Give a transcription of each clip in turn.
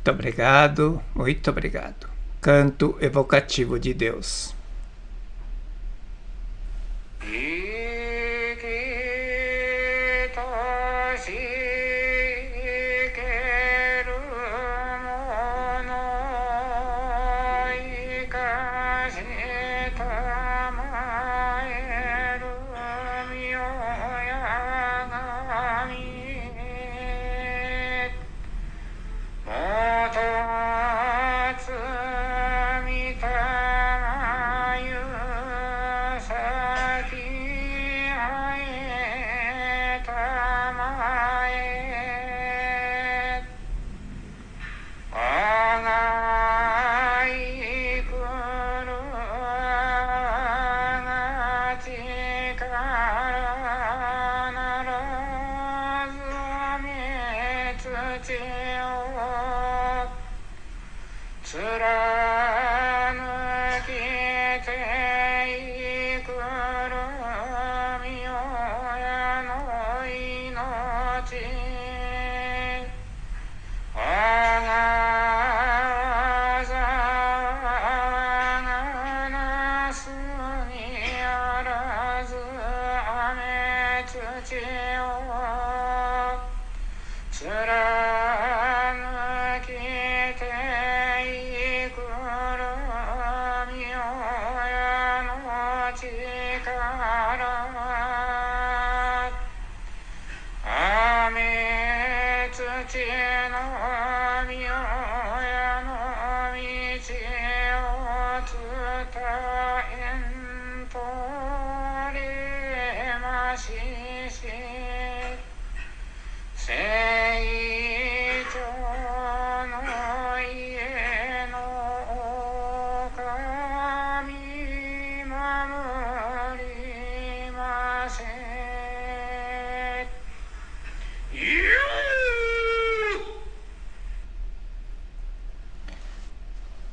Muito obrigado, muito obrigado. Canto evocativo de Deus.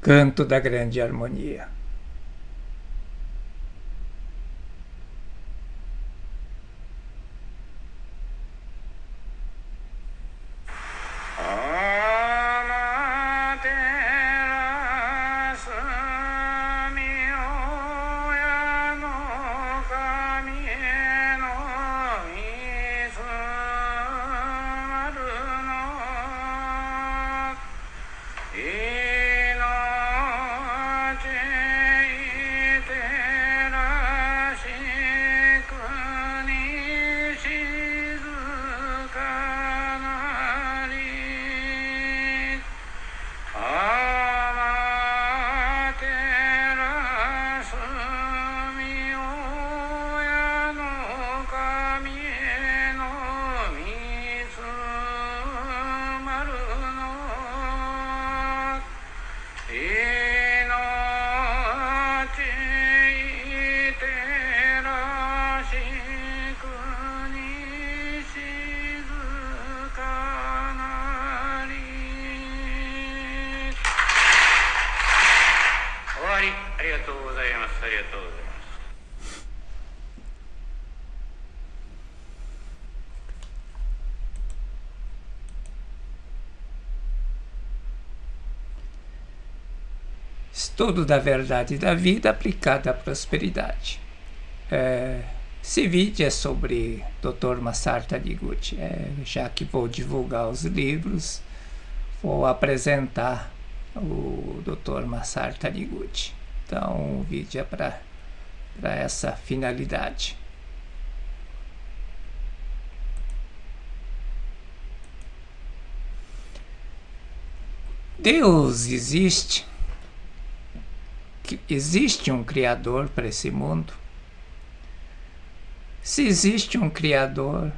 Canto da Grande Harmonia. Estudo da verdade da vida aplicada à prosperidade. Esse vídeo é sobre Dr. Masaru Taniguchi. Já que vou divulgar os livros, vou apresentar o Dr. Masaru Taniguchi. Então o vídeo é para essa finalidade. Deus existe? Existe um Criador para esse mundo? Se existe um Criador,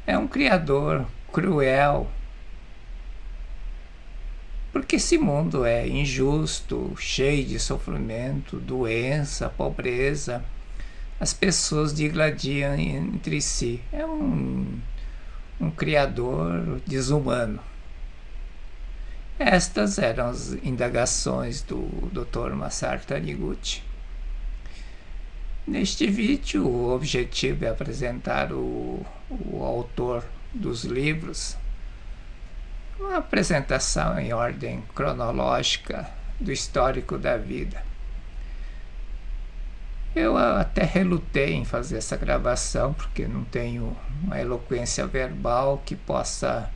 é um Criador cruel, porque esse mundo é injusto, cheio de sofrimento, doença, pobreza. As pessoas digladiam entre si. É um Criador desumano. Estas eram as indagações do Dr. Masaru Taniguchi. Neste vídeo, o objetivo é apresentar o autor dos livros, uma apresentação em ordem cronológica do histórico da vida. Eu até relutei em fazer essa gravação, porque não tenho uma eloquência verbal que possa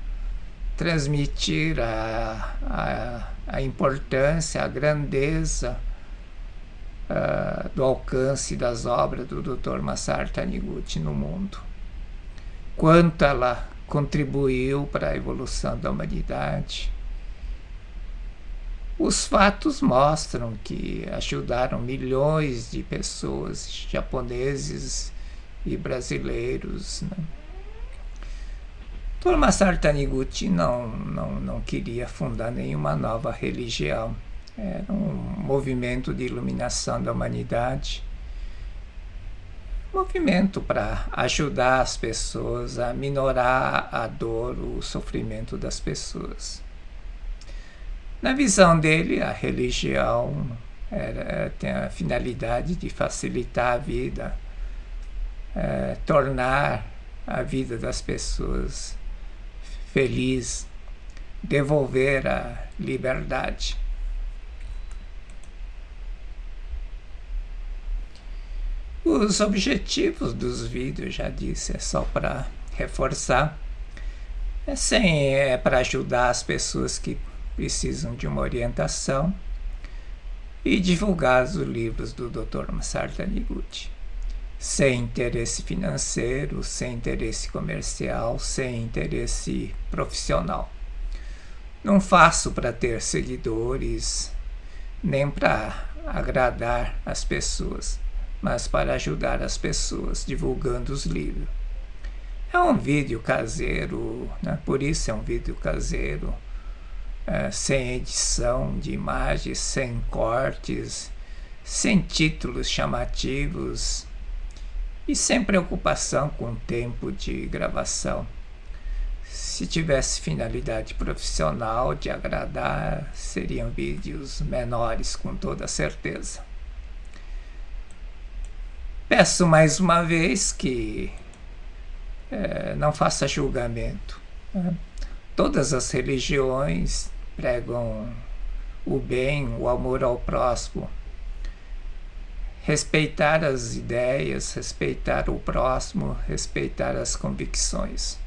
transmitir a importância, a grandeza do alcance das obras do Dr. Masaru Taniguchi no mundo. Quanto ela contribuiu para a evolução da humanidade. Os fatos mostram que ajudaram milhões de pessoas, japoneses e brasileiros, né? Dr. Masaru Taniguchi não queria fundar nenhuma nova religião. Era um movimento de iluminação da humanidade, movimento para ajudar as pessoas a minorar a dor, o sofrimento das pessoas. Na visão dele, a religião tem a finalidade de facilitar a vida, tornar a vida das pessoas feliz, devolver a liberdade. Os objetivos dos vídeos, já disse, é só para reforçar, é para ajudar as pessoas que precisam de uma orientação e divulgar os livros do Dr. Masaru Taniguchi, sem interesse financeiro, sem interesse comercial, sem interesse profissional. Não faço para ter seguidores, nem para agradar as pessoas, mas para ajudar as pessoas divulgando os livros. É um vídeo caseiro, né? Por isso é um vídeo caseiro, sem edição de imagens, sem cortes, sem títulos chamativos e sem preocupação com o tempo de gravação. Se tivesse finalidade profissional de agradar, seriam vídeos menores, com toda certeza. Peço mais uma vez que não faça julgamento. Todas as religiões pregam o bem, o amor ao próximo, respeitar as ideias, respeitar o próximo, respeitar as convicções.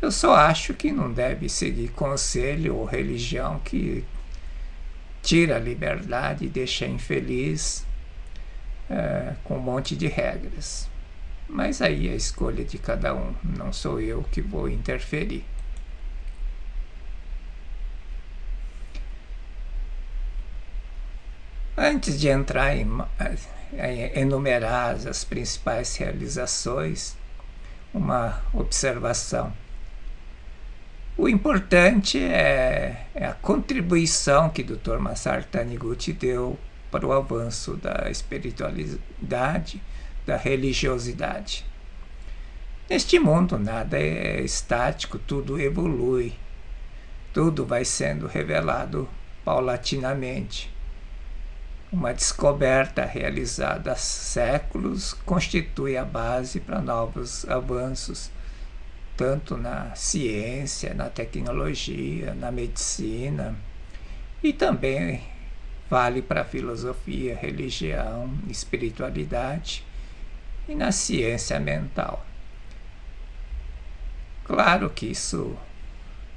Eu só acho que não deve seguir conselho ou religião que tira a liberdade e deixa infeliz, com um monte de regras. Mas aí é a escolha de cada um, não sou eu que vou interferir. Antes de entrar em enumerar as principais realizações, uma observação. O importante é a contribuição que Dr. Masaru Taniguchi deu para o avanço da espiritualidade, da religiosidade. Neste mundo nada é estático, tudo evolui, tudo vai sendo revelado paulatinamente. Uma descoberta realizada há séculos constitui a base para novos avanços, tanto na ciência, na tecnologia, na medicina, e também vale para a filosofia, religião, espiritualidade e na ciência mental. Claro que isso,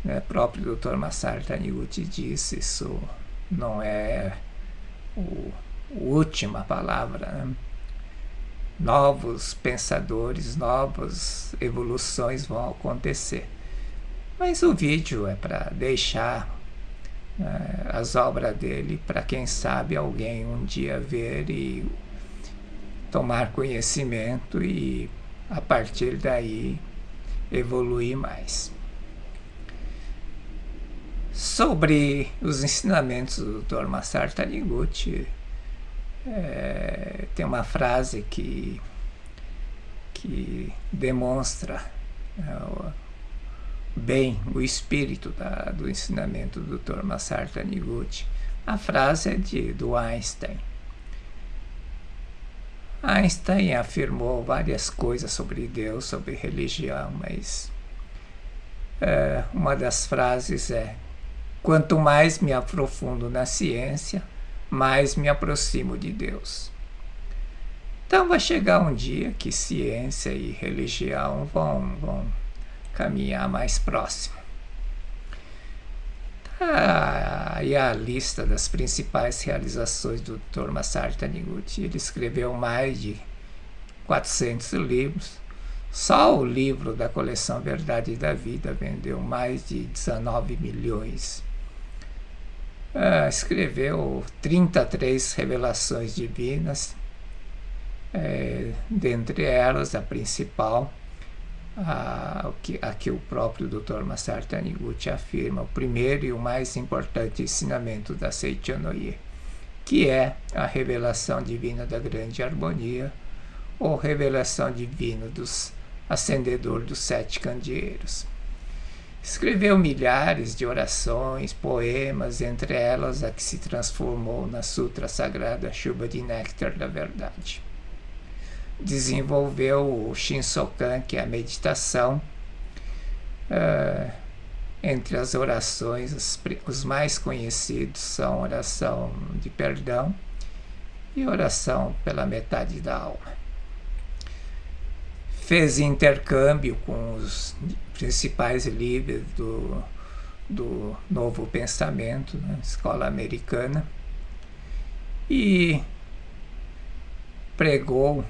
né, próprio Dr. Masaru Taniguchi disse, isso não é a última palavra, né? Novos pensadores, novas evoluções vão acontecer. Mas o vídeo é para deixar as obras dele para quem sabe alguém um dia ver e tomar conhecimento e a partir daí evoluir mais. Sobre os ensinamentos do Dr. Masaru Taniguchi, tem uma frase que demonstra bem o espírito do ensinamento do Dr. Masaru Taniguchi. A frase é do Einstein. Einstein afirmou várias coisas sobre Deus, sobre religião, mas Uma das frases é: quanto mais me aprofundo na ciência, mais me aproximo de Deus. Então vai chegar um dia que ciência e religião vão caminhar mais próximo. Aí a lista das principais realizações do Dr. Masaru Taniguchi. Ele escreveu mais de 400 livros. Só o livro da coleção Verdade da Vida vendeu mais de 19 milhões. Escreveu 33 revelações divinas, dentre elas a principal, a que o próprio Dr. Masaru Taniguchi afirma, o primeiro e o mais importante ensinamento da Seichonoye, que é a revelação divina da grande harmonia, ou revelação divina dos acendedor dos 7 candeeiros. Escreveu milhares de orações, poemas, entre elas a que se transformou na sutra sagrada Chuva de Néctar da Verdade. Desenvolveu o Shinsokan, que é a meditação. Entre as orações, os mais conhecidos são oração de perdão e oração pela metade da alma. Fez intercâmbio com os principais líderes do novo pensamento, escola americana, e pregou,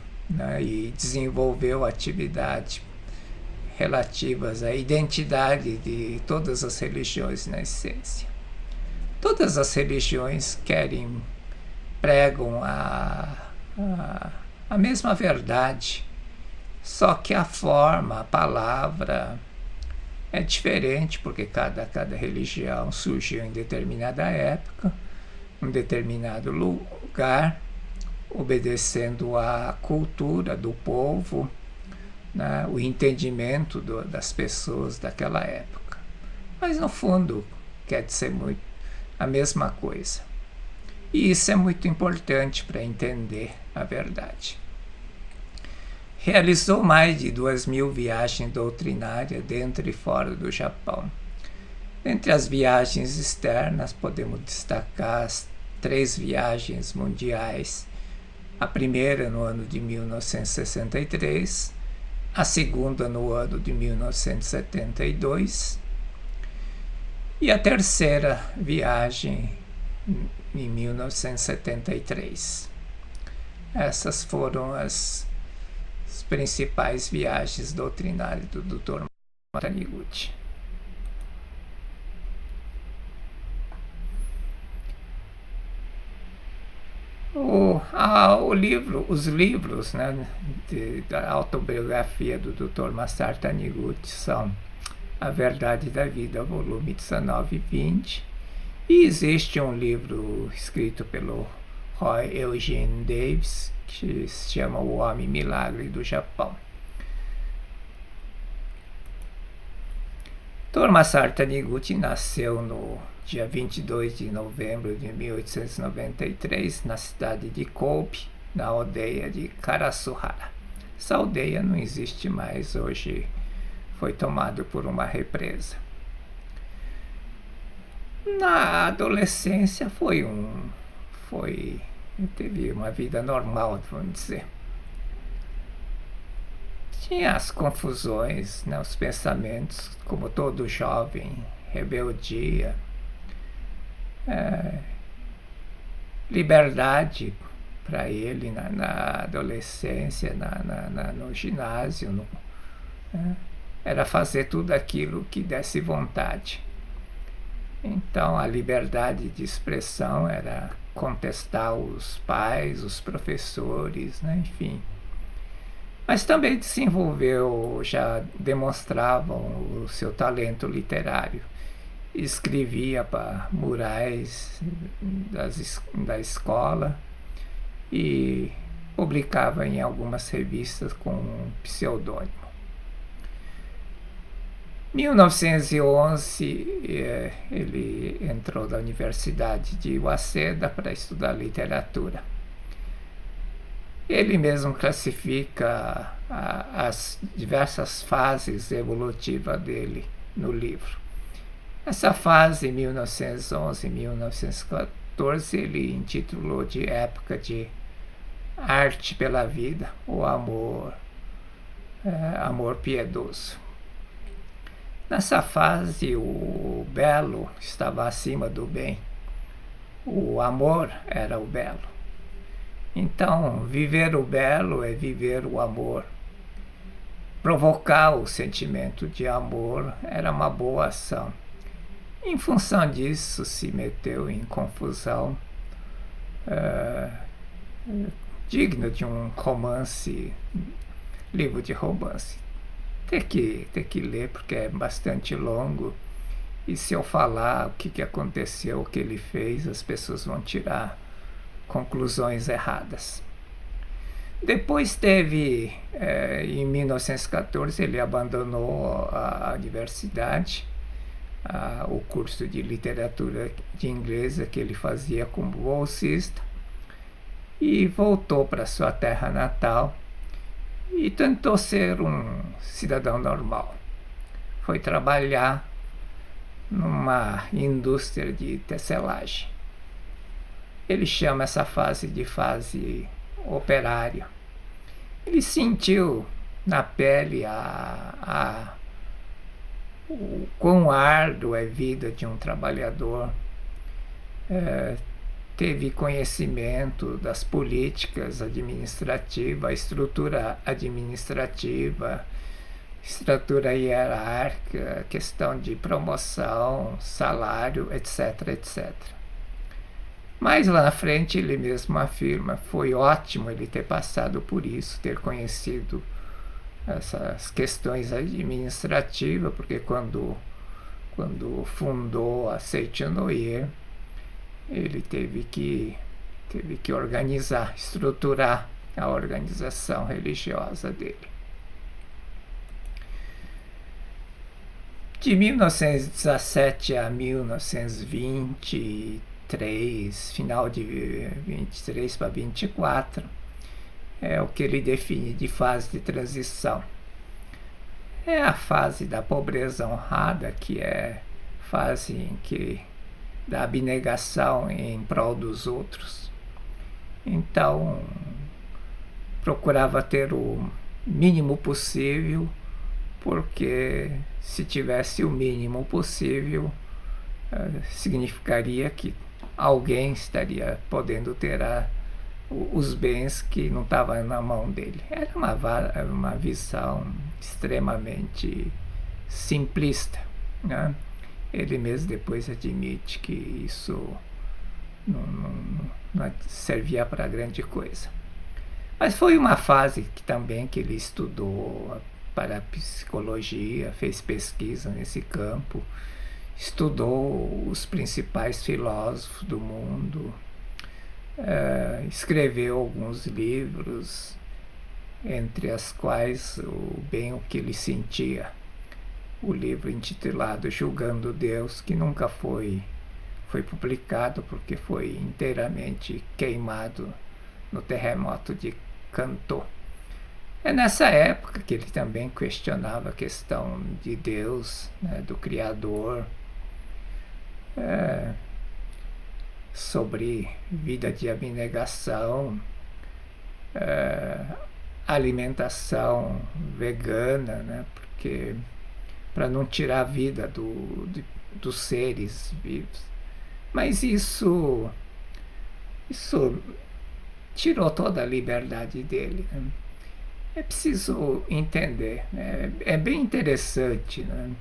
e desenvolveu atividades relativas à identidade de todas as religiões na essência. Todas as religiões pregam a mesma verdade, só que a forma, a palavra é diferente, porque cada religião surgiu em determinada época, em determinado lugar, obedecendo à cultura do povo, o entendimento das pessoas daquela época. Mas, no fundo, quer dizer muito a mesma coisa. E isso é muito importante para entender a verdade. Realizou mais de 2.000 viagens doutrinárias dentro e fora do Japão. Entre as viagens externas, podemos destacar as 3 viagens mundiais. A primeira no ano de 1963, a segunda no ano de 1972 e a terceira viagem em 1973. Essas foram as principais viagens doutrinárias do Dr. Taniguchi. Os livros da autobiografia do Dr. Masaru Taniguchi são A Verdade da Vida, volume 19 e 20, e existe um livro escrito pelo Roy Eugene Davis, que se chama O Homem Milagre do Japão. Dr. Masaru Taniguchi nasceu no dia 22 de novembro de 1893, na cidade de Kobe, na aldeia de Karasuhara. Essa aldeia não existe mais, hoje foi tomada por uma represa. Na adolescência teve uma vida normal, vamos dizer. Tinha as confusões, os pensamentos, como todo jovem, rebeldia, liberdade para ele na adolescência, no ginásio, era fazer tudo aquilo que desse vontade. Então a liberdade de expressão era contestar os pais, os professores, enfim. Mas também já demonstravam o seu talento literário. Escrevia para murais da escola e publicava em algumas revistas com um pseudônimo. Em 1911, ele entrou na Universidade de Waseda para estudar literatura. Ele mesmo classifica as diversas fases evolutivas dele no livro. Essa fase, 1911 e 1914, ele intitulou de Época de Arte pela Vida, o amor piedoso. Nessa fase, o belo estava acima do bem. O amor era o belo. Então, viver o belo é viver o amor. Provocar o sentimento de amor era uma boa ação. Em função disso, se meteu em confusão digno de um romance, livro de romance. Tem que ler porque é bastante longo, e se eu falar o que aconteceu, o que ele fez, as pessoas vão tirar conclusões erradas. Depois teve, em 1914, ele abandonou a universidade, o curso de literatura de inglesa que ele fazia como bolsista, e voltou para sua terra natal e tentou ser um cidadão normal. Foi trabalhar numa indústria de tecelagem. Ele chama essa fase de fase operária. Ele sentiu na pele o quão árduo é a vida de um trabalhador. Teve conhecimento das políticas administrativas, a estrutura administrativa, estrutura hierárquica, questão de promoção, salário, etc, etc. Mas lá na frente ele mesmo afirma, foi ótimo ele ter passado por isso, ter conhecido essas questões administrativas, porque quando fundou a Seitonoye, ele teve que organizar, estruturar a organização religiosa dele. De 1917 a 1923, final de 23 para 24, é o que ele define de fase de transição. É a fase da pobreza honrada, que é fase em que da abnegação em prol dos outros. Então, procurava ter o mínimo possível, porque se tivesse o mínimo possível, significaria que alguém estaria podendo ter os bens que não estavam na mão dele. Era uma visão extremamente simplista, né? Ele mesmo depois admite que isso não servia para grande coisa. Mas foi uma fase que ele estudou para psicologia, fez pesquisa nesse campo, estudou os principais filósofos do mundo, escreveu alguns livros, entre as quais Bem o que ele sentia, o livro intitulado Julgando Deus, que nunca foi publicado porque foi inteiramente queimado no terremoto de Kanto. É nessa época que ele também questionava a questão de Deus, né, do Criador, sobre vida de abnegação, alimentação vegana, né, porque para não tirar a vida dos seres vivos. Mas isso tirou toda a liberdade dele, né? É preciso entender, né? É bem interessante, né?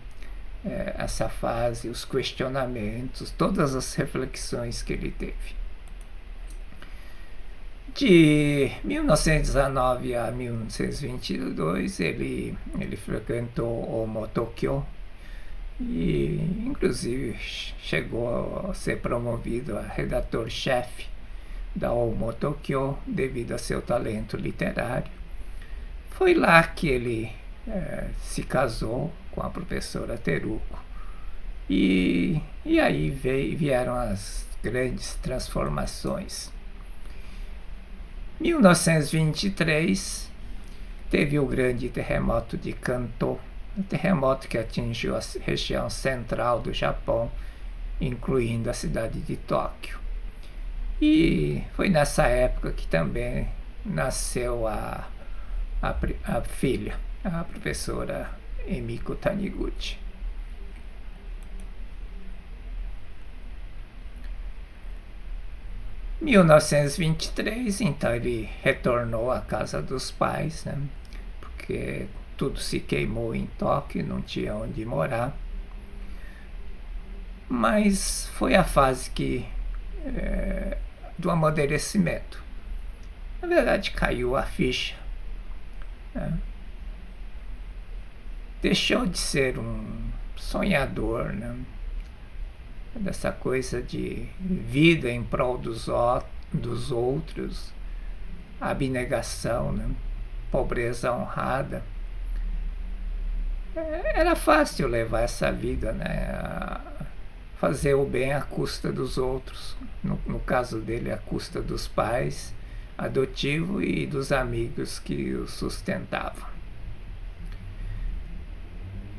Essa fase, os questionamentos, todas as reflexões que ele teve. De 1919 a 1922, ele frequentou o Motokyo e, inclusive, chegou a ser promovido a redator-chefe da Motokyo devido a seu talento literário. Foi lá que ele se casou com a professora Teruko e aí vieram as grandes transformações. 1923 teve o grande terremoto de Kanto, um terremoto que atingiu a região central do Japão, incluindo a cidade de Tóquio. E foi nessa época que também nasceu a filha, a professora Emiko Taniguchi. Em 1923, então ele retornou à casa dos pais, né? Porque tudo se queimou em Tóquio, não tinha onde morar. Mas foi a fase do amadurecimento. Na verdade, caiu a ficha, né? Deixou de ser um sonhador, né? Dessa coisa de vida em prol dos outros, abnegação, né? Pobreza honrada. Era fácil levar essa vida, né? Fazer o bem à custa dos outros, no caso dele, à custa dos pais adotivos e dos amigos que o sustentavam.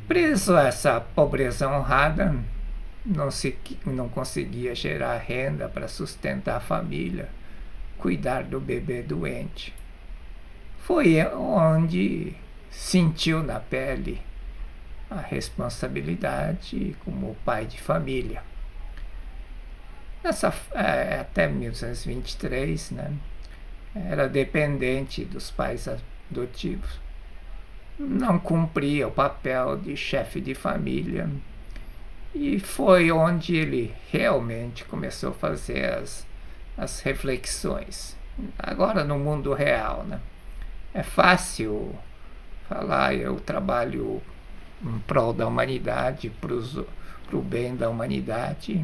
Preso a essa pobreza honrada, não conseguia gerar renda para sustentar a família, cuidar do bebê doente. Foi onde sentiu na pele a responsabilidade como pai de família. Até 1923, né, era dependente dos pais adotivos. Não cumpria o papel de chefe de família. E foi onde ele realmente começou a fazer as reflexões. Agora no mundo real, né? É fácil falar, eu trabalho em prol da humanidade, para o bem da humanidade,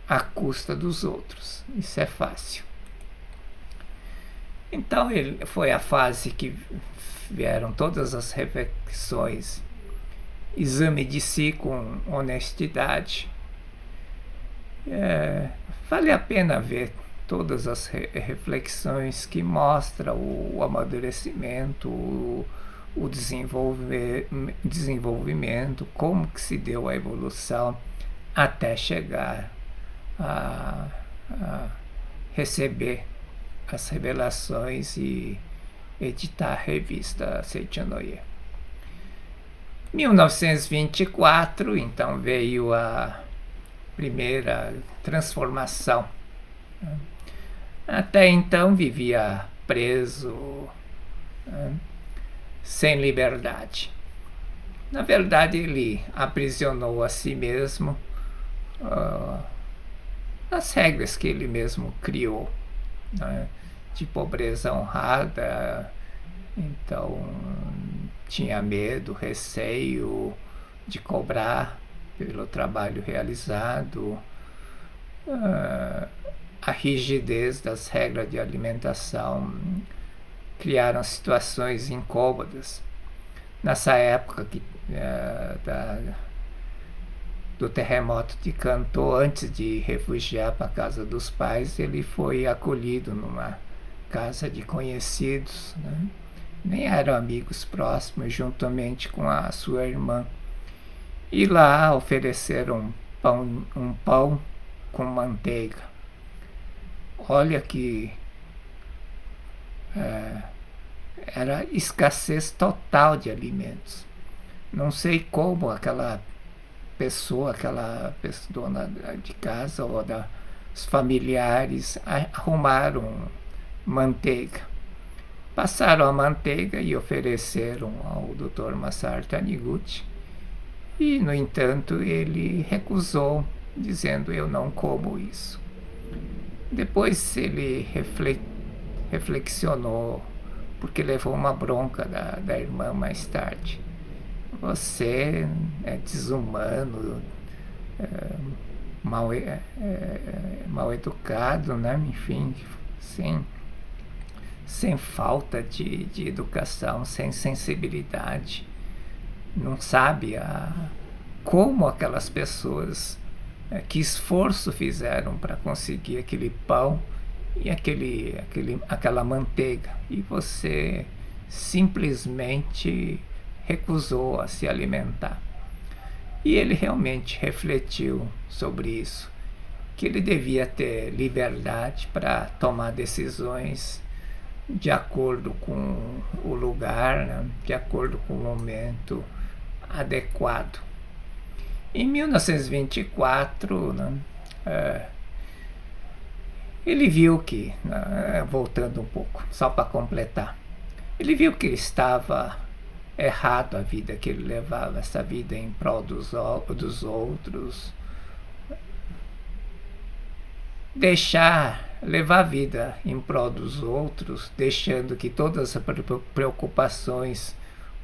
à custa dos outros. Isso é fácil. Então foi a fase que vieram todas as reflexões, exame de si com honestidade. Vale a pena ver todas as reflexões que mostram o amadurecimento, o desenvolvimento, como que se deu a evolução até chegar a receber as revelações e editar a revista Seichonoye. Em 1924, então, veio a primeira transformação. Até então vivia preso, sem liberdade. Na verdade, ele aprisionou a si mesmo as regras que ele mesmo criou, né? De pobreza honrada. Então tinha medo, receio de cobrar pelo trabalho realizado, a rigidez das regras de alimentação criaram situações incômodas. Nessa época do terremoto de Kanto, antes de refugiar para a casa dos pais, ele foi acolhido numa casa de conhecidos, né? Nem eram amigos próximos, juntamente com a sua irmã. E lá ofereceram um pão com manteiga. Olha que era escassez total de alimentos. Não sei como aquela dona de casa ou dos familiares arrumaram manteiga. Passaram a manteiga e ofereceram ao Dr. Masaru Taniguchi. E, no entanto, ele recusou, dizendo: eu não como isso. Depois ele reflexionou, porque levou uma bronca da irmã mais tarde. Você é desumano, mal educado, né? Enfim, sem falta de educação, sem sensibilidade. Não sabe como aquelas pessoas, que esforço fizeram para conseguir aquele pão e aquela manteiga. E você simplesmente recusou a se alimentar. E ele realmente refletiu sobre isso, que ele devia ter liberdade para tomar decisões de acordo com o lugar, né? De acordo com o momento adequado. Em 1924, né, ele viu que, voltando um pouco, só para completar, ele viu que estava errado a vida que ele levava, essa vida em prol dos outros, levar a vida em prol dos outros, deixando que todas as preocupações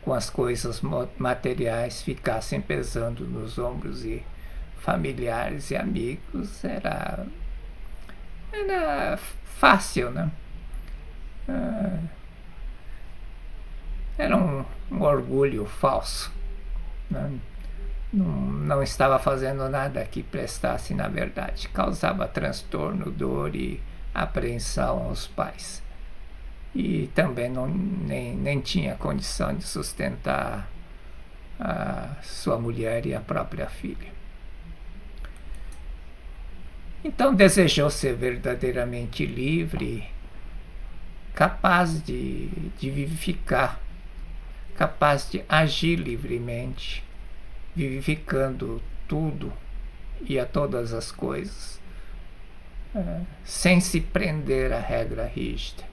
com as coisas materiais ficassem pesando nos ombros e familiares e amigos, era fácil, né? Era um orgulho falso, né? Não estava fazendo nada que prestasse, na verdade. Causava transtorno, dor e apreensão aos pais. E também nem tinha condição de sustentar a sua mulher e a própria filha. Então desejou ser verdadeiramente livre, capaz de vivificar, capaz de agir livremente, vivificando tudo e a todas as coisas, sem se prender à regra rígida.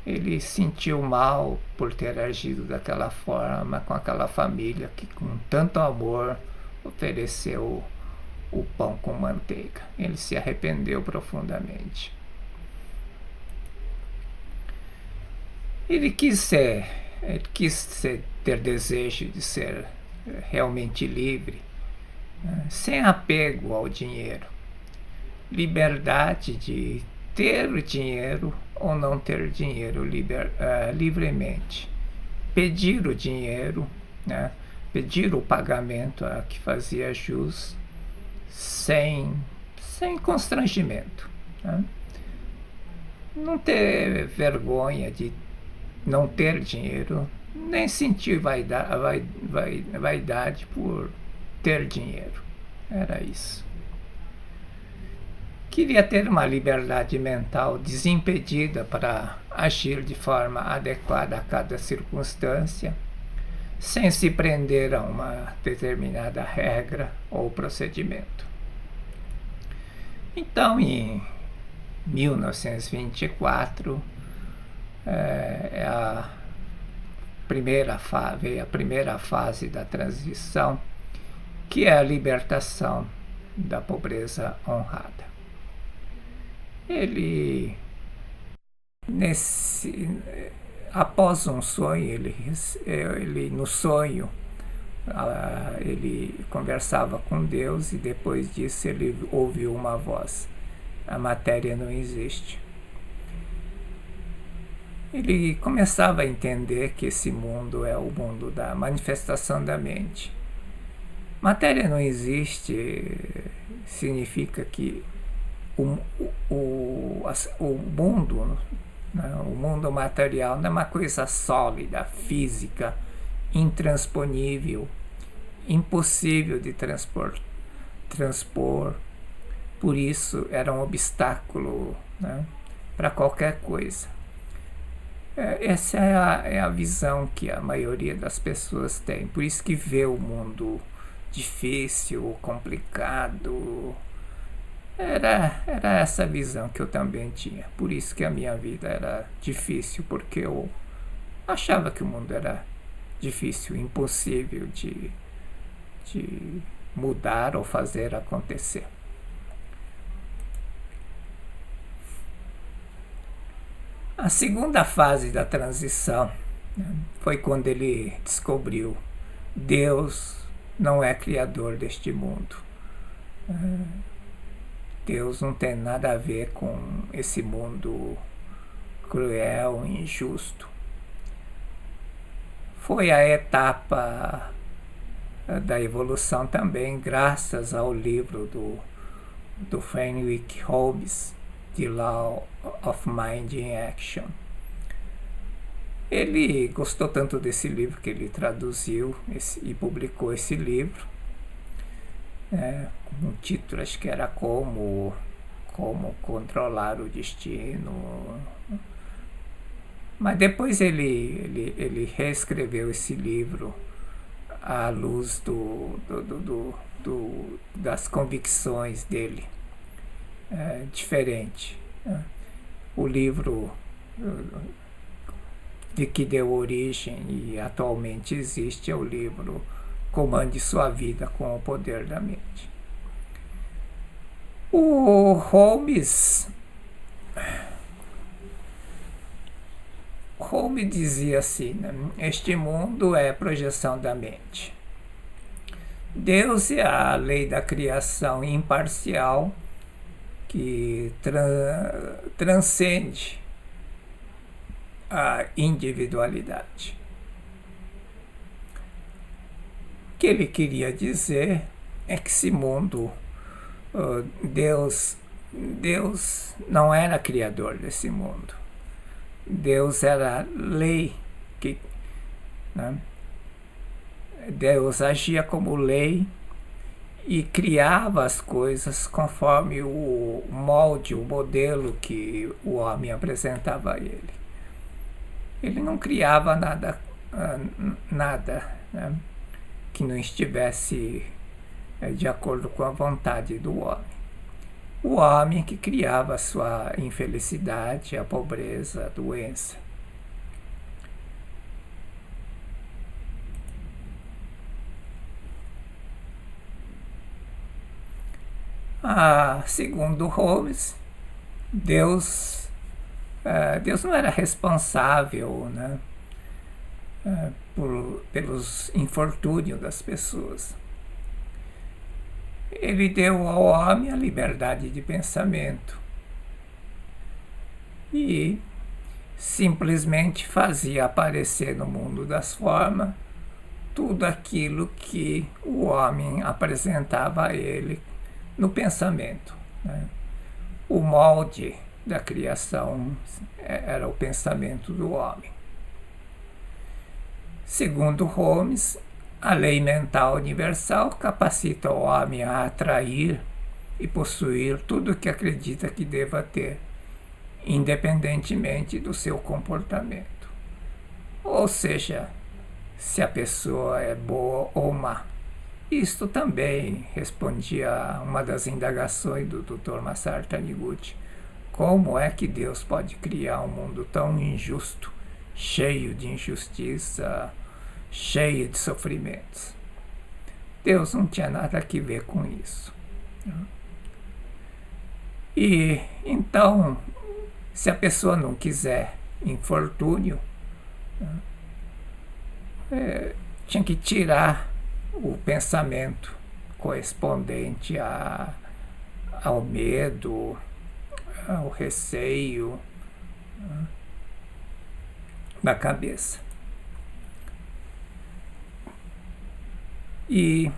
Ele sentiu mal por ter agido daquela forma com aquela família que com tanto amor ofereceu o pão com manteiga. Ele se arrependeu profundamente. Ele quis ter desejo de ser realmente livre, sem apego ao dinheiro. Liberdade de ter o dinheiro ou não ter dinheiro livremente. Pedir o dinheiro, né? Pedir o pagamento a que fazia jus, sem constrangimento. Né? Não ter vergonha de não ter dinheiro, nem sentir vaidade por ter dinheiro. Era isso. Queria ter uma liberdade mental desimpedida para agir de forma adequada a cada circunstância, sem se prender a uma determinada regra ou procedimento. Então, em 1924, veio a primeira fase da transição, que é a libertação da pobreza honrada. Ele, após um sonho, no sonho, ele conversava com Deus e depois disso ele ouviu uma voz: a matéria não existe. Ele começava a entender que esse mundo é o mundo da manifestação da mente. Matéria não existe significa que o mundo, né, o mundo material não é uma coisa sólida, física, intransponível, impossível de transpor. Por isso era um obstáculo, né, para qualquer coisa. Essa é a visão que a maioria das pessoas tem. Por isso que vê o mundo difícil, complicado. Era essa visão que eu também tinha. Por isso que a minha vida era difícil, porque eu achava que o mundo era difícil, impossível de mudar ou fazer acontecer. A segunda fase da transição, né, foi quando ele descobriu: Deus não é criador deste mundo. Deus não tem nada a ver com esse mundo cruel e injusto. Foi a etapa da evolução também, graças ao livro do Fenwick Hobbes, The Law of Mind in Action. Ele gostou tanto desse livro que ele traduziu e publicou esse livro. O título acho que era Como Controlar o Destino. Mas depois ele reescreveu esse livro à luz das convicções dele, diferente. O livro de que deu origem e atualmente existe é o livro Comande Sua Vida com o Poder da Mente. O Holmes dizia assim, né? Este mundo é projeção da mente. Deus é a lei da criação imparcial que transcende a individualidade. O que ele queria dizer é que esse mundo, Deus não era criador desse mundo. Deus era lei, né? Deus agia como lei e criava as coisas conforme o molde, o modelo que o homem apresentava a ele. Ele não criava nada, né, que não estivesse de acordo com a vontade do homem. O homem que criava a sua infelicidade, a pobreza, a doença. Segundo Holmes, Deus não era responsável, né, pelos infortúnios das pessoas. Ele deu ao homem a liberdade de pensamento e simplesmente fazia aparecer no mundo das formas tudo aquilo que o homem apresentava a ele no pensamento, né? O molde da criação era o pensamento do homem. Segundo Holmes, a lei mental universal capacita o homem a atrair e possuir tudo o que acredita que deva ter, independentemente do seu comportamento. Ou seja, se a pessoa é boa ou má. Isto também respondia a uma das indagações do Dr. Masaru Taniguchi. Como é que Deus pode criar um mundo tão injusto, cheio de injustiça, cheio de sofrimentos? Deus não tinha nada a ver com isso. E então, se a pessoa não quiser infortúnio, tinha que tirar o pensamento correspondente ao medo, ao receio da cabeça. E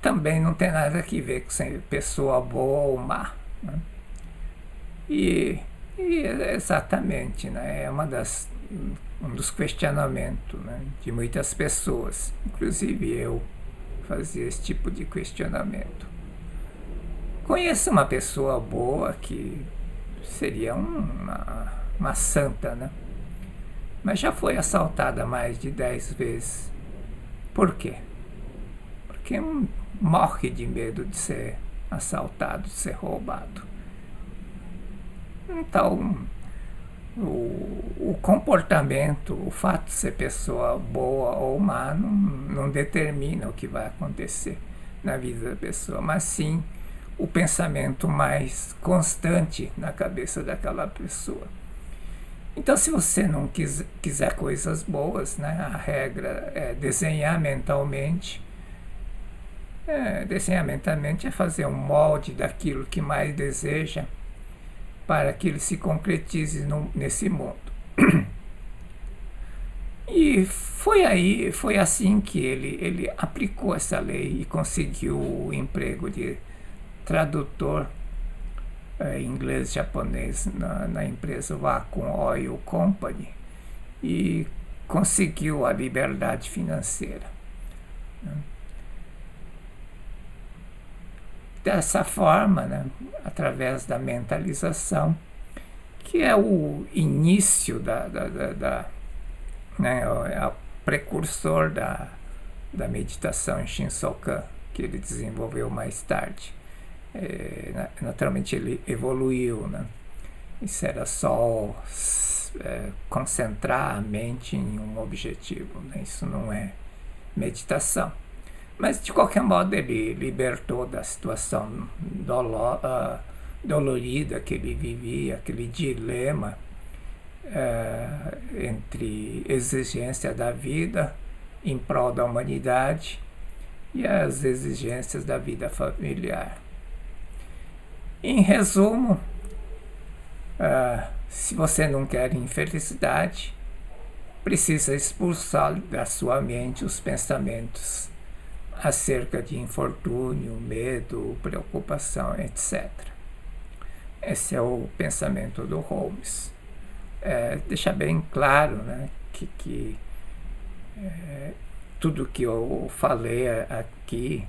também não tem nada a ver com ser pessoa boa ou má, né? E exatamente, né, é um dos questionamentos, né, de muitas pessoas, inclusive eu fazia esse tipo de questionamento. Conheço uma pessoa boa que seria uma santa, né? Mas já foi assaltada mais de 10 vezes. Por quê? Porque morre de medo de ser assaltado, de ser roubado. Então, o comportamento, o fato de ser pessoa boa ou má, não determina o que vai acontecer na vida da pessoa, mas sim o pensamento mais constante na cabeça daquela pessoa. Então, se você não quiser coisas boas, né, a regra é desenhar mentalmente. Desenhar mentalmente é fazer um molde daquilo que mais deseja para que ele se concretize nesse mundo. E foi assim que ele aplicou essa lei e conseguiu o emprego de tradutor inglês-japonês na empresa Vacuum Oil Company, e conseguiu a liberdade financeira. Dessa forma, né, através da mentalização, que é o início né, é o precursor da meditação em Shinsokan, que ele desenvolveu mais tarde. Naturalmente ele evoluiu, né? Isso era só concentrar a mente em um objetivo, né? Isso não é meditação. Mas, de qualquer modo, ele libertou da situação dolorida que ele vivia, aquele dilema entre exigência da vida em prol da humanidade e as exigências da vida familiar. Em resumo, se você não quer infelicidade, precisa expulsar da sua mente os pensamentos acerca de infortúnio, medo, preocupação, etc. Esse é o pensamento do Holmes. Deixa bem claro, né, que tudo que eu falei aqui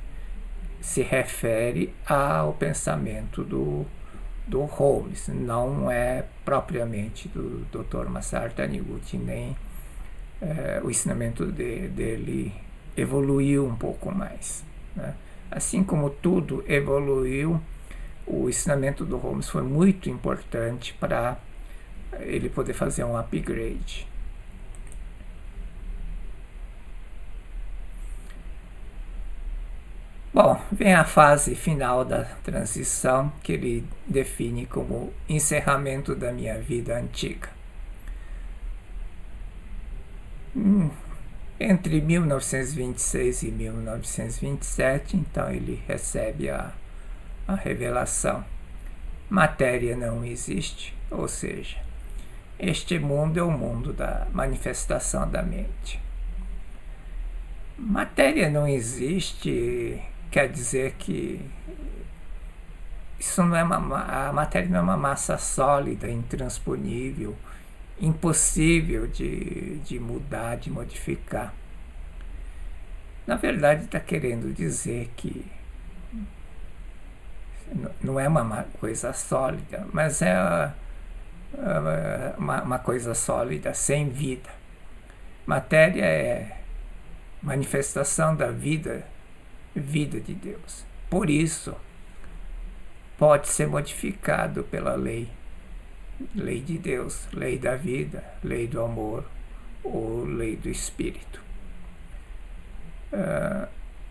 se refere ao pensamento do Holmes, não é propriamente do Dr. Masaru Taniguchi, nem o ensinamento dele evoluiu um pouco mais, né? Assim como tudo evoluiu, o ensinamento do Holmes foi muito importante para ele poder fazer um upgrade. Bom, vem a fase final da transição, que ele define como encerramento da minha vida antiga. Entre 1926 e 1927, então ele recebe a revelação. Matéria não existe, ou seja, este mundo é o mundo da manifestação da mente. Matéria não existe quer dizer que isso não é a matéria não é uma massa sólida, intransponível, impossível de mudar, de modificar. Na verdade, está querendo dizer que não é uma coisa sólida, mas é uma coisa sólida sem vida. Matéria é manifestação da vida de Deus. Por isso, pode ser modificado pela lei de Deus, lei da vida, lei do amor ou lei do espírito.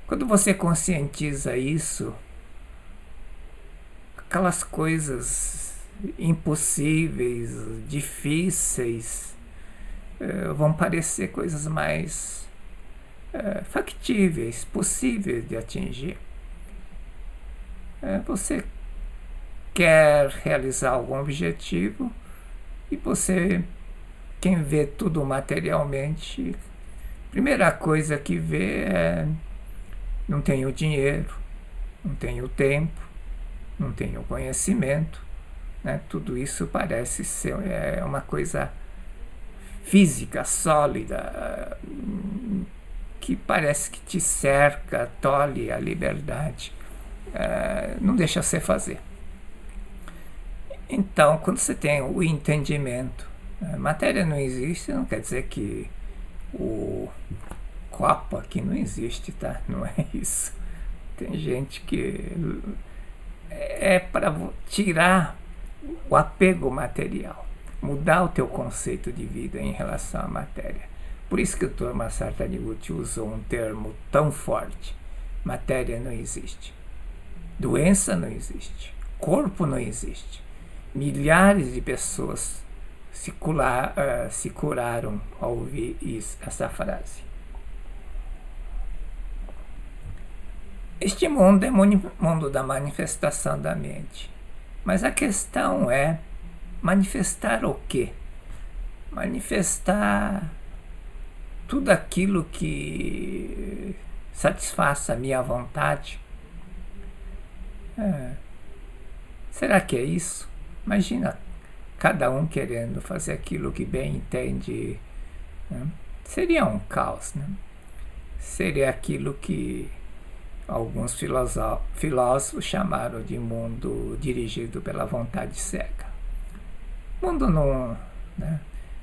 Quando você conscientiza isso, aquelas coisas impossíveis, difíceis, vão parecer coisas mais factíveis, possíveis de atingir. Você quer realizar algum objetivo e você, quem vê tudo materialmente, a primeira coisa que vê é: não tenho dinheiro, não tenho tempo, não tenho conhecimento, né? Tudo isso parece ser uma coisa física, sólida, que parece que te cerca, tolhe a liberdade, não deixa você fazer. Então, quando você tem o entendimento, matéria não existe, não quer dizer que o copo aqui não existe, tá? Não é isso. Tem gente que é para tirar o apego material, mudar o teu conceito de vida em relação à matéria. Por isso que o Dr. Masaru Taniguchi usou um termo tão forte: matéria não existe, doença não existe, corpo não existe. Milhares de pessoas se curaram ao ouvir essa frase. Este mundo é mundo da manifestação da mente. Mas a questão é manifestar o quê? Manifestar tudo aquilo que satisfaça a minha vontade. Será que é isso? Imagina cada um querendo fazer aquilo que bem entende né? Seria um caos, né? Seria aquilo que alguns filósofos chamaram de mundo dirigido pela vontade cega. Mundo não, né?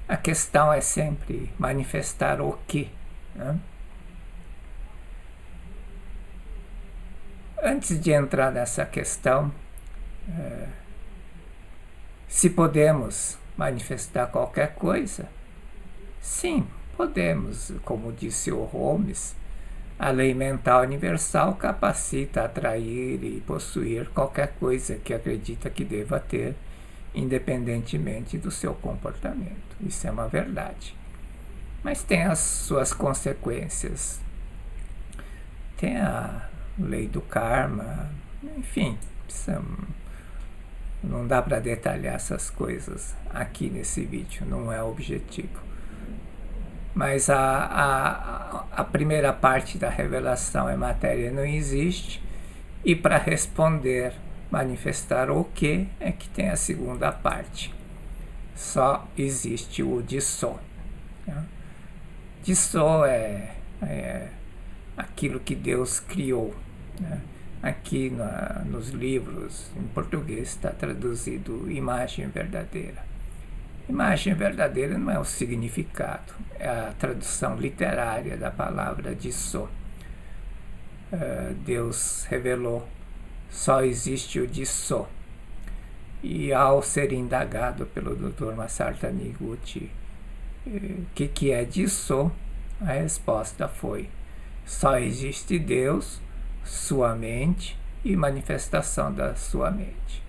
A questão é sempre manifestar o quê, né? Antes de entrar nessa questão, se podemos manifestar qualquer coisa, sim, podemos. Como disse o Holmes, a lei mental universal capacita a atrair e possuir qualquer coisa que acredita que deva ter, independentemente do seu comportamento. Isso é uma verdade. Mas tem as suas consequências. Tem a lei do karma, enfim, não dá para detalhar essas coisas aqui nesse vídeo, não é o objetivo. Mas a primeira parte da revelação é matéria não existe, e para responder, manifestar o que, é que tem a segunda parte. Só existe o Disso. Disso é aquilo que Deus criou, né? Aqui nos livros, em português, está traduzido imagem verdadeira. Imagem verdadeira não é o significado, é a tradução literária da palavra Disso. Deus revelou, só existe o Disso. E ao ser indagado pelo Dr. Masaru Taniguchi, o que é Disso, a resposta foi: só existe Deus, sua mente e manifestação da sua mente.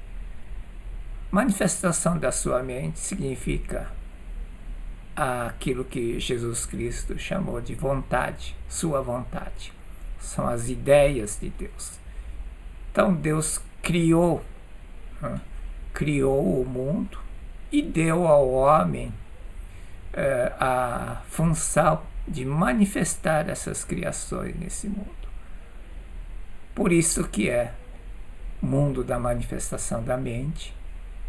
Manifestação da sua mente significa aquilo que Jesus Cristo chamou de vontade, sua vontade. São as ideias de Deus. Então Deus criou o mundo e deu ao homem a função de manifestar essas criações nesse mundo. Por isso que é mundo da manifestação da mente.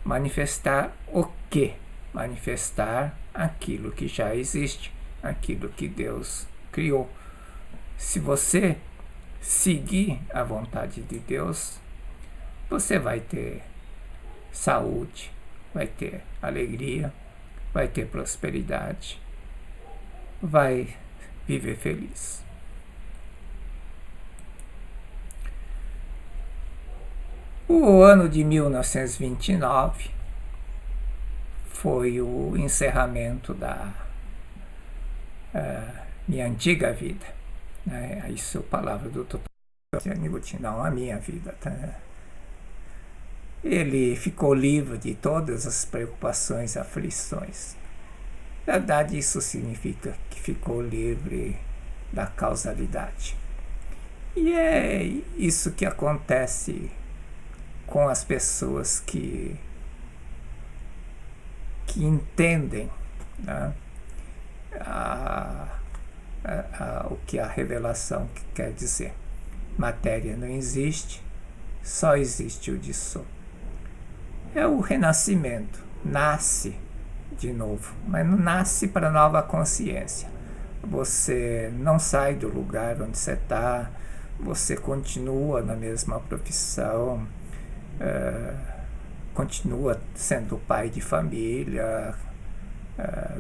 Manifestar o quê? Manifestar aquilo que já existe, aquilo que Deus criou. Se você seguir a vontade de Deus, você vai ter saúde, vai ter alegria, vai ter prosperidade, vai viver feliz. O ano de 1929 foi o encerramento da minha antiga vida. Isso é a palavra do Dr. Taniguchi, não a minha vida. Tá? Ele ficou livre de todas as preocupações e aflições. Na verdade, isso significa que ficou livre da causalidade. E é isso que acontece com as pessoas que entendem, né, o que a revelação quer dizer. Matéria não existe, só existe o Disso. É o renascimento, nasce de novo, mas não nasce para nova consciência. Você não sai do lugar onde você está, você continua na mesma profissão, continua sendo pai de família,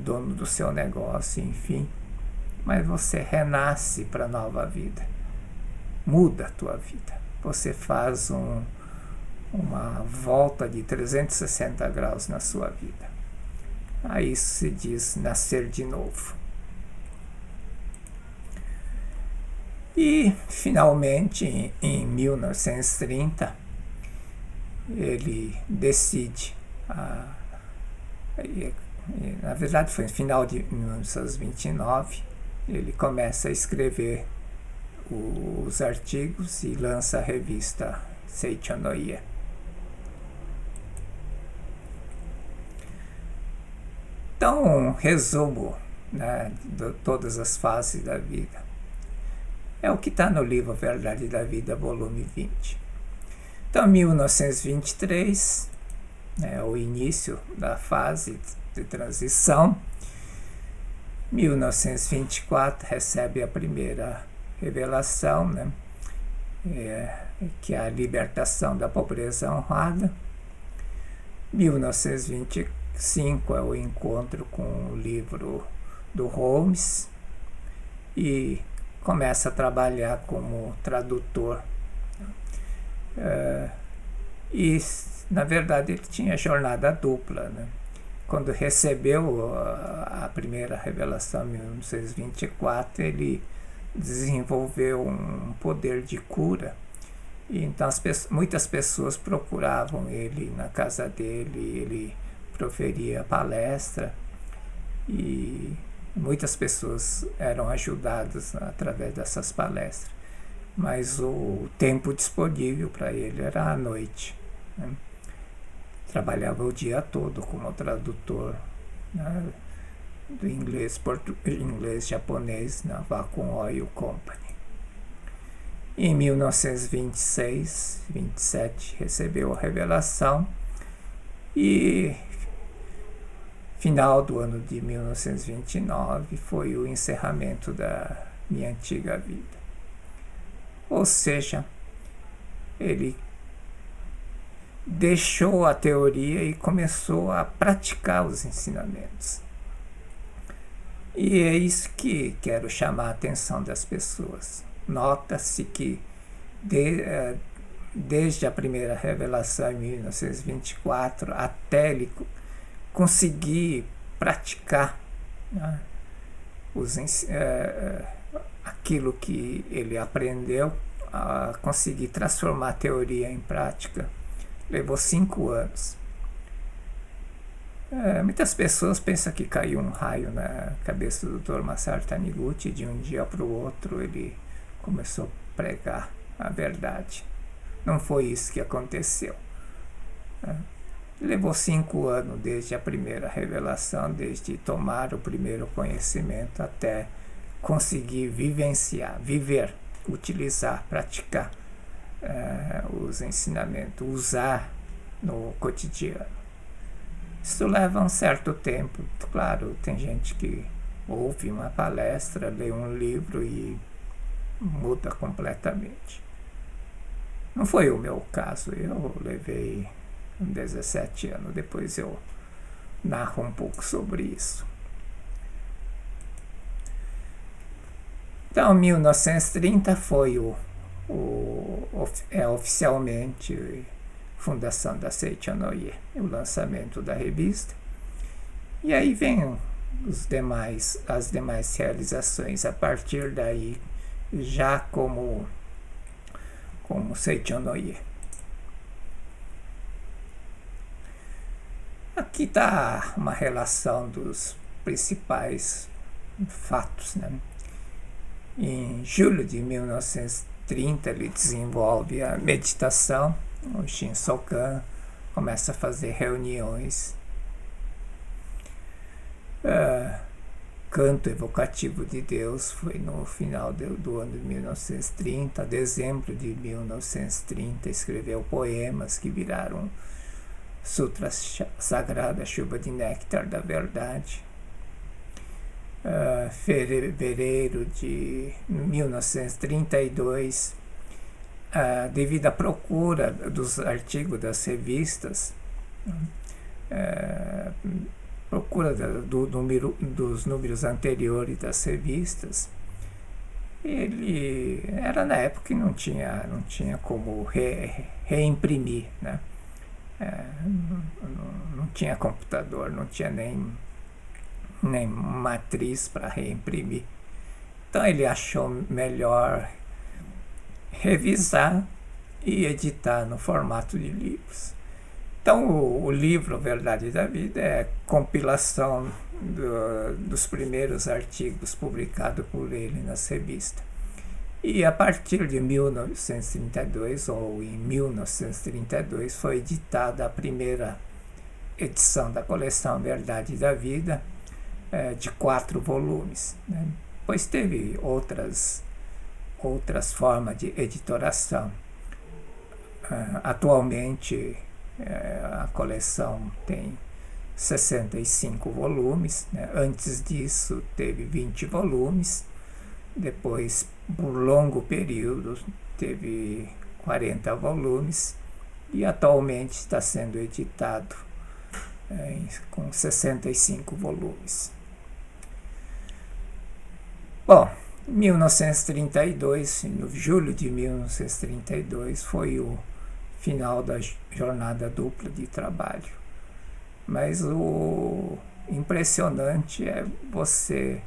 dono do seu negócio, enfim, mas você renasce para a nova vida, muda a tua vida, você faz uma volta de 360 graus na sua vida. A isso se diz nascer de novo. E finalmente em 1930 ele decide, na verdade foi no final de 1929, ele começa a escrever os artigos e lança a revista Seicho no Ie. Então, um resumo, né, de todas as fases da vida. É o que está no livro Verdade da Vida, volume 20. Então, 1923, o início da fase de transição, 1924 recebe a primeira revelação, né? Que é a libertação da pobreza honrada. 1925 é o encontro com o livro do Holmes e começa a trabalhar como tradutor. E, na verdade, ele tinha jornada dupla, né? Quando recebeu a primeira revelação em 1924, ele desenvolveu um poder de cura. E então muitas pessoas procuravam ele na casa dele, ele proferia palestra e muitas pessoas eram ajudadas através dessas palestras. Mas o tempo disponível para ele era à noite, né? Trabalhava o dia todo como tradutor, né, do inglês japonês na Vacuum Oil Company. Em 1926, 27, recebeu a revelação e final do ano de 1929 foi o encerramento da minha antiga vida. Ou seja, ele deixou a teoria e começou a praticar os ensinamentos. E é isso que quero chamar a atenção das pessoas. Nota-se que desde a primeira revelação em 1924 até ele conseguir praticar, né, aquilo que ele aprendeu, a conseguir transformar a teoria em prática, levou 5 anos. Muitas pessoas pensam que caiu um raio na cabeça do Dr. Masaru Taniguchi, de um dia para o outro ele começou a pregar a verdade. Não foi isso que aconteceu. Levou 5 anos desde a primeira revelação, desde tomar o primeiro conhecimento até conseguir vivenciar, viver, utilizar, praticar os ensinamentos, usar no cotidiano. Isso leva um certo tempo. Claro, tem gente que ouve uma palestra, lê um livro e muda completamente. Não foi o meu caso. Eu levei 17 anos. Depois eu narro um pouco sobre isso. Então, 1930 foi oficialmente fundação da Seicho no Ie, o lançamento da revista. E aí vem as demais realizações a partir daí, já como Seicho no Ie. Aqui está uma relação dos principais fatos, né? Em julho de 1930 ele desenvolve a meditação. O Shinsokan começa a fazer reuniões, canto evocativo de Deus. Foi no final do ano de 1930, dezembro de 1930, escreveu poemas que viraram Sutra Sagrada, Chuva de Néctar da Verdade. Fevereiro de 1932, devido à procura dos artigos das revistas, procura dos números anteriores das revistas, ele era na época que não tinha como reimprimir, né? Não tinha computador, não tinha nem matriz para reimprimir. Então ele achou melhor revisar e editar no formato de livros. Então o livro Verdade da Vida é compilação dos primeiros artigos publicados por ele nas revistas. E a partir de 1932, ou em 1932, foi editada a primeira edição da coleção Verdade da Vida, de 4 volumes, né? Pois teve outras formas de editoração. Atualmente a coleção tem 65 volumes, né? Antes disso teve 20 volumes, depois por longo período teve 40 volumes e atualmente está sendo editado com 65 volumes. Bom, 1932, no julho de 1932, foi o final da jornada dupla de trabalho. Mas o impressionante é você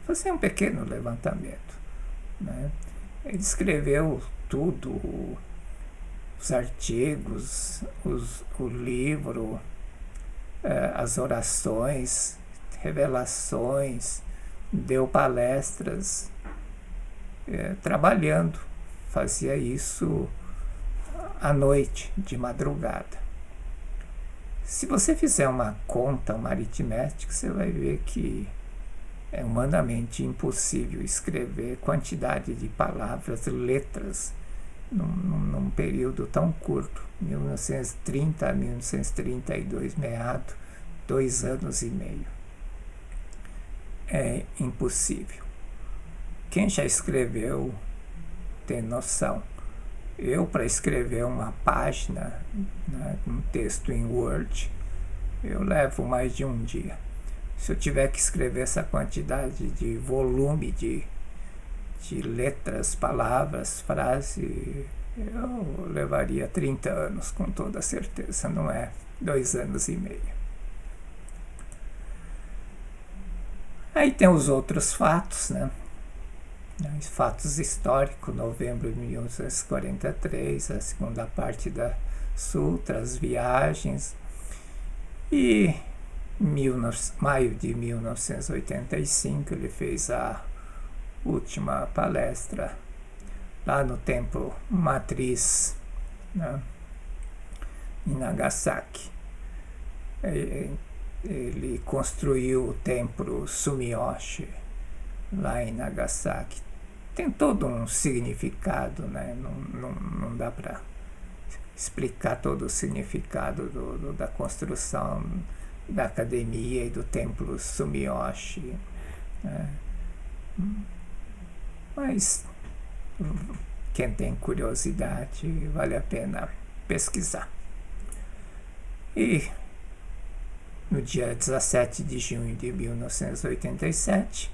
fazer um pequeno levantamento, né? Ele escreveu tudo, os artigos, o livro, as orações, revelações, deu palestras, trabalhando, fazia isso à noite, de madrugada. Se você fizer uma conta, uma aritmética, você vai ver que é humanamente impossível escrever quantidade de palavras, letras, num período tão curto, 1930 a 1932, meado, 2 anos e meio. É impossível. Quem já escreveu tem noção. Eu, para escrever uma página, né, um texto em Word, eu levo mais de um dia. Se eu tiver que escrever essa quantidade de volume de letras, palavras, frases, eu levaria 30 anos, com toda certeza, não é 2 anos e meio. Aí tem os outros fatos, né? Fatos históricos, novembro de 1943, a segunda parte da Sutra, as viagens, e maio de 1985 ele fez a última palestra lá no templo Matriz, né, em Nagasaki. Ele construiu o templo Sumiyoshi lá em Nagasaki. Tem todo um significado, né? Não dá para explicar todo o significado da construção da academia e do templo Sumiyoshi, né? Mas quem tem curiosidade, vale a pena pesquisar. E no dia 17 de junho de 1987,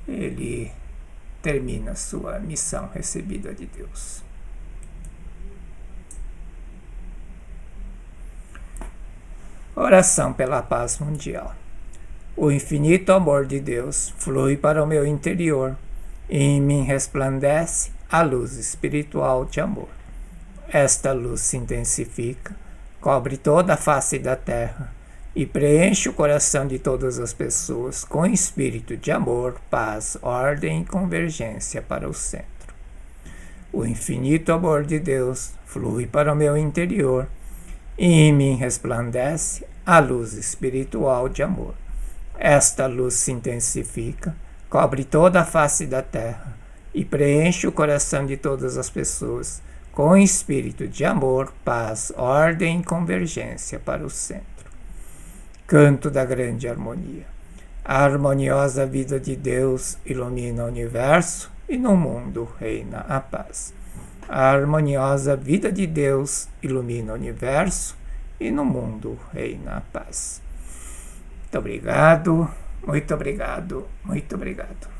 ele termina sua missão recebida de Deus. Oração pela paz mundial. O infinito amor de Deus flui para o meu interior e em mim resplandece a luz espiritual de amor. Esta luz se intensifica, cobre toda a face da terra e preenche o coração de todas as pessoas com espírito de amor, paz, ordem e convergência para o centro. O infinito amor de Deus flui para o meu interior e em mim resplandece a luz espiritual de amor. Esta luz se intensifica, cobre toda a face da terra e preenche o coração de todas as pessoas com espírito de amor, paz, ordem e convergência para o centro. Canto da grande harmonia. A harmoniosa vida de Deus ilumina o universo e no mundo reina a paz. A harmoniosa vida de Deus ilumina o universo e no mundo reina a paz. Muito obrigado, muito obrigado, muito obrigado.